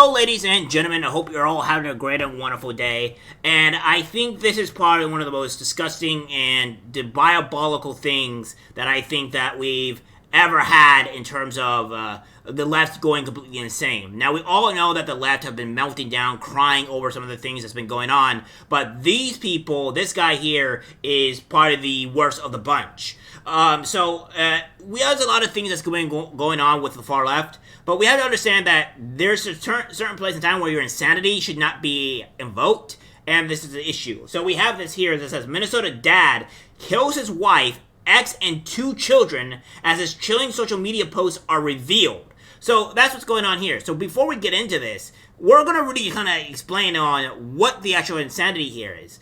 Hello, ladies and gentlemen. I hope you're all having a great and wonderful day. And I think this is probably one of the most disgusting and diabolical things that I think that we've ever had in terms of the left going completely insane. Now, we all know that the left have been melting down, crying over some of the things that's been going on, but these people, this guy here, is part of the worst of the bunch. We have a lot of things that's going on with the far left, but we have to understand that there's a certain place in time where your insanity should not be invoked, and this is the issue. So we have this here that says, Minnesota dad kills his wife, ex, and 2 children as his chilling social media posts are revealed. So that's what's going on here. So before we get into this, we're going to really kind of explain on what the actual insanity here is.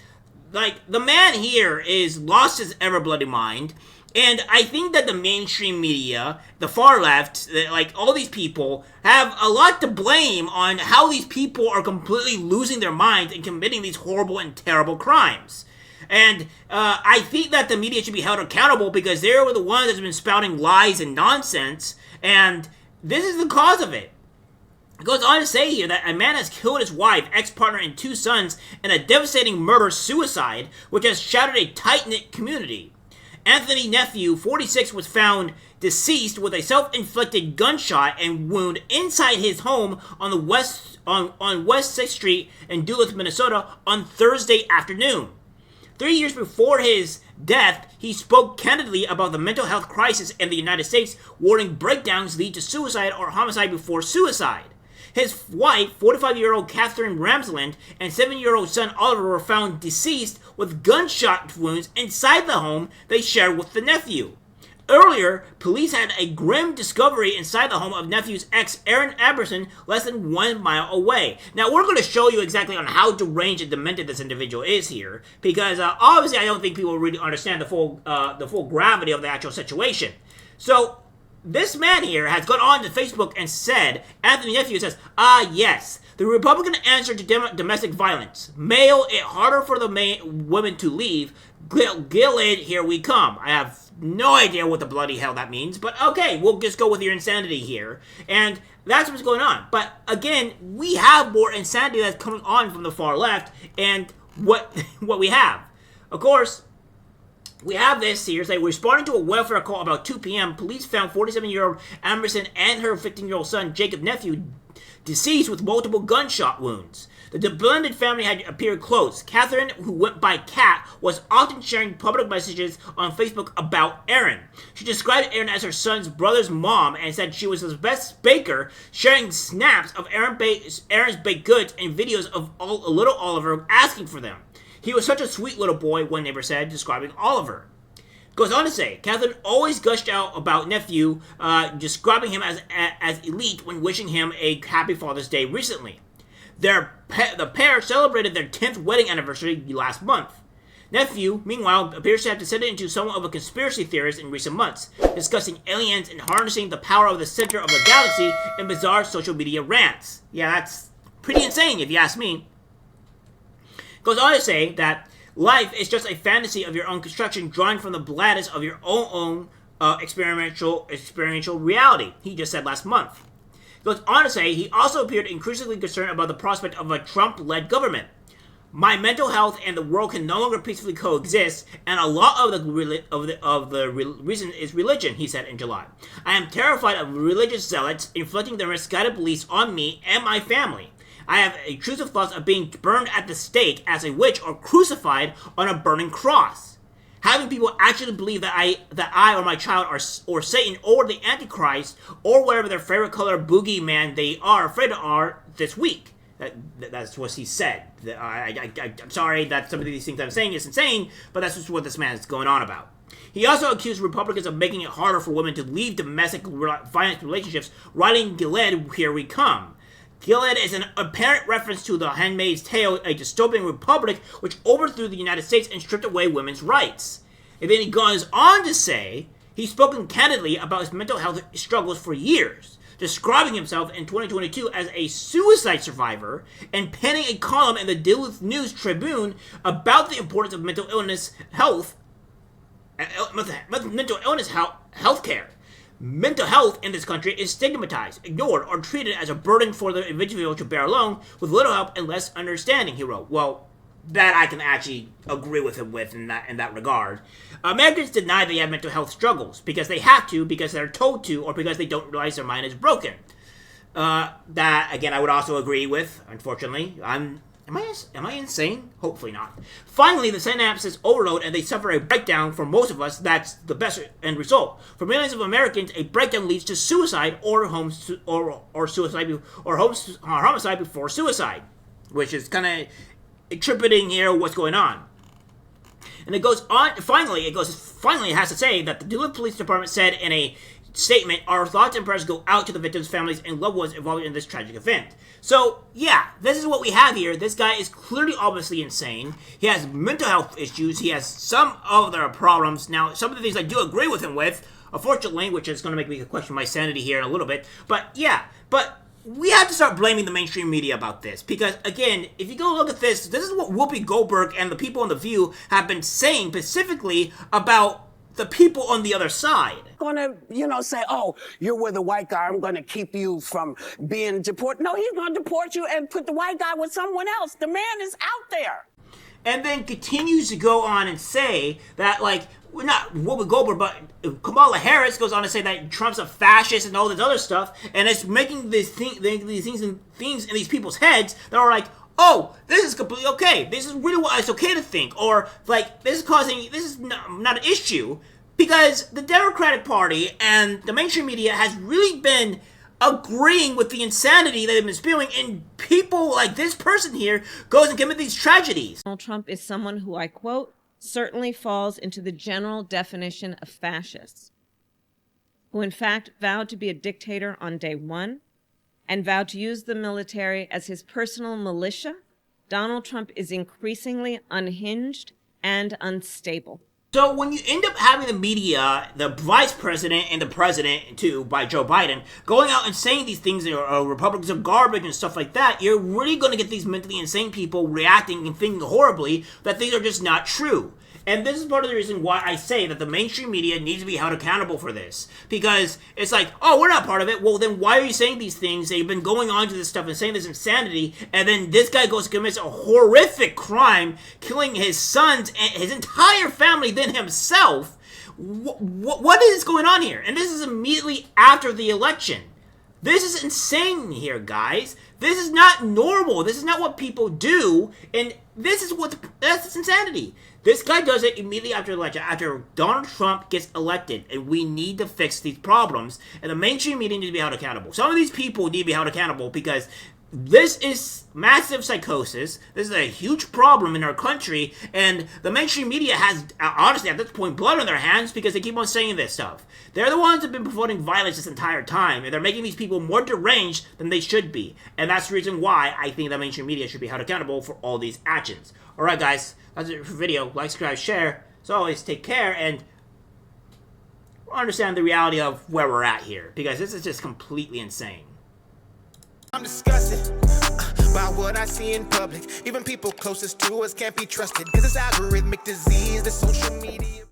Like, the man here is lost his ever bloody mind, and I think that the mainstream media, the far left, like all these people, have a lot to blame on how these people are completely losing their minds and committing these horrible and terrible crimes. And I think that the media should be held accountable because they were the ones that's been spouting lies and nonsense, and this is the cause of it. It goes on to say here that a man has killed his wife, ex-partner, and 2 sons in a devastating murder-suicide, which has shattered a tight-knit community. Anthony Nephew, 46, was found deceased with a self-inflicted gunshot and wound inside his home on West 6th Street in Duluth, Minnesota on Thursday afternoon. 3 years before his death, he spoke candidly about the mental health crisis in the United States, warning breakdowns lead to suicide or homicide before suicide. His wife, 45-year-old Catherine Ramsland, and 7-year-old son Oliver were found deceased with gunshot wounds inside the home they shared with the nephew. Earlier, police had a grim discovery inside the home of nephew's ex, Aaron Aberson, less than 1 mile away. Now, we're going to show you exactly on how deranged and demented this individual is here, because obviously I don't think people really understand the full gravity of the actual situation. So, this man here has gone on to Facebook and said, Anthony Nephew says, yes, the Republican answer to domestic violence. Mail it harder for the women to leave. Gilead, here we come. I have no idea what the bloody hell that means, but okay, we'll just go with your insanity here. And that's what's going on. But again, we have more insanity that's coming on from the far left, and what we have. Of course, we have this here, say, responding to a welfare call about 2 p.m., police found 47-year-old Amerson and her 15-year-old son, Jacob Nephew, deceased with multiple gunshot wounds. The blended family had appeared close. Catherine, who went by Kat, was often sharing public messages on Facebook about Aaron. She described Aaron as her son's brother's mom and said she was his best baker, sharing snaps of Aaron's baked goods and videos of little Oliver asking for them. He was such a sweet little boy, one neighbor said, describing Oliver. Goes on to say, Catherine always gushed out about nephew, describing him as elite when wishing him a happy Father's Day recently. The pair celebrated their 10th wedding anniversary last month. Nephew, meanwhile, appears to have descended into somewhat of a conspiracy theorist in recent months, discussing aliens and harnessing the power of the center of the galaxy in bizarre social media rants. Yeah, that's pretty insane if you ask me. Goes on to say that life is just a fantasy of your own construction drawn from the bladders of your own experiential reality, he just said last month. Goes on to say he also appeared increasingly concerned about the prospect of a Trump-led government. My mental health and the world can no longer peacefully coexist, and a lot of the reason is religion, he said in July. I am terrified of religious zealots inflicting their misguided beliefs on me and my family. I have intrusive thoughts of being burned at the stake as a witch or crucified on a burning cross. Having people actually believe that I or my child or Satan or the Antichrist or whatever their favorite color boogeyman they are afraid of are this week. That's what he said. I'm sorry that some of these things I'm saying is insane, but that's just what this man is going on about. He also accused Republicans of making it harder for women to leave domestic violence relationships, writing Gilead, here we come. Gilead is an apparent reference to The Handmaid's Tale, a dystopian republic which overthrew the United States and stripped away women's rights. And then he goes on to say he's spoken candidly about his mental health struggles for years, describing himself in 2022 as a suicide survivor and penning a column in the Duluth News Tribune about the importance of mental illness healthcare. mental health in this country is stigmatized, ignored, or treated as a burden for the individual to bear alone, with little help and less understanding, he wrote. Well, that I can actually agree with him in that regard. Americans deny they have mental health struggles because they have to, because they're told to, or because they don't realize their mind is broken. That, again, I would also agree with, unfortunately. Am I insane? Hopefully not. Finally, the synapses overload and they suffer a breakdown. For most of us, that's the best end result. For millions of Americans, a breakdown leads to suicide or suicide or homicide before suicide, which is kind of attributing here what's going on. And it goes on. Finally, it has to say that the Duluth Police Department said in a statement, "Our thoughts and prayers go out to the victims' families and loved ones involved in this tragic event." So, yeah, this is what we have here. This guy is clearly obviously insane. He has mental health issues. He has some other problems. Now, some of the things I do agree with him with, unfortunately, which is going to make me question my sanity here in a little bit. But, yeah, we have to start blaming the mainstream media about this. Because, again, if you go look at this is what Whoopi Goldberg and the people on The View have been saying specifically about the people on the other side. Gonna, say, oh, you're with a white guy, I'm gonna keep you from being deported. No, he's gonna deport you and put the white guy with someone else. The man is out there. And then continues to go on and say that, not Whoopi Goldberg, but Kamala Harris goes on to say that Trump's a fascist and all this other stuff, and it's making these things in these people's heads that are like, oh, this is completely okay. This is really what it's okay to think. Or, this is not an issue. Because the Democratic Party and the mainstream media has really been agreeing with the insanity that they've been spewing, and people like this person here goes and commit these tragedies. Donald Trump is someone who, I quote, certainly falls into the general definition of fascists, who in fact vowed to be a dictator on day one and vowed to use the military as his personal militia. Donald Trump is increasingly unhinged and unstable. So when you end up having the media, the vice president and the president, too, by Joe Biden, going out and saying these things are Republicans are garbage and stuff like that, you're really going to get these mentally insane people reacting and thinking horribly that things are just not true. And this is part of the reason why I say that the mainstream media needs to be held accountable for this. Because it's like, oh, we're not part of it. Well, then why are you saying these things? They've been going on to this stuff and saying this insanity. And then this guy goes and commits a horrific crime, killing his sons and his entire family, then himself. What is going on here? And this is immediately after the election. This is insane here, guys. This is not normal. This is not what people do. And this is that's insanity. This guy does it immediately after the election, after Donald Trump gets elected, and we need to fix these problems, and the mainstream media needs to be held accountable. Some of these people need to be held accountable because this is massive psychosis. This is a huge problem in our country, and the mainstream media has, honestly, at this point, blood on their hands because they keep on saying this stuff. They're the ones that have been promoting violence this entire time, and they're making these people more deranged than they should be. And that's the reason why I think the mainstream media should be held accountable for all these actions. Alright, guys, that's it for the video. Like, subscribe, share. As always, take care, and understand the reality of where we're at here, because this is just completely insane. I'm disgusted by what I see in public. Even people closest to us can't be trusted, because it's algorithmic disease, the social media.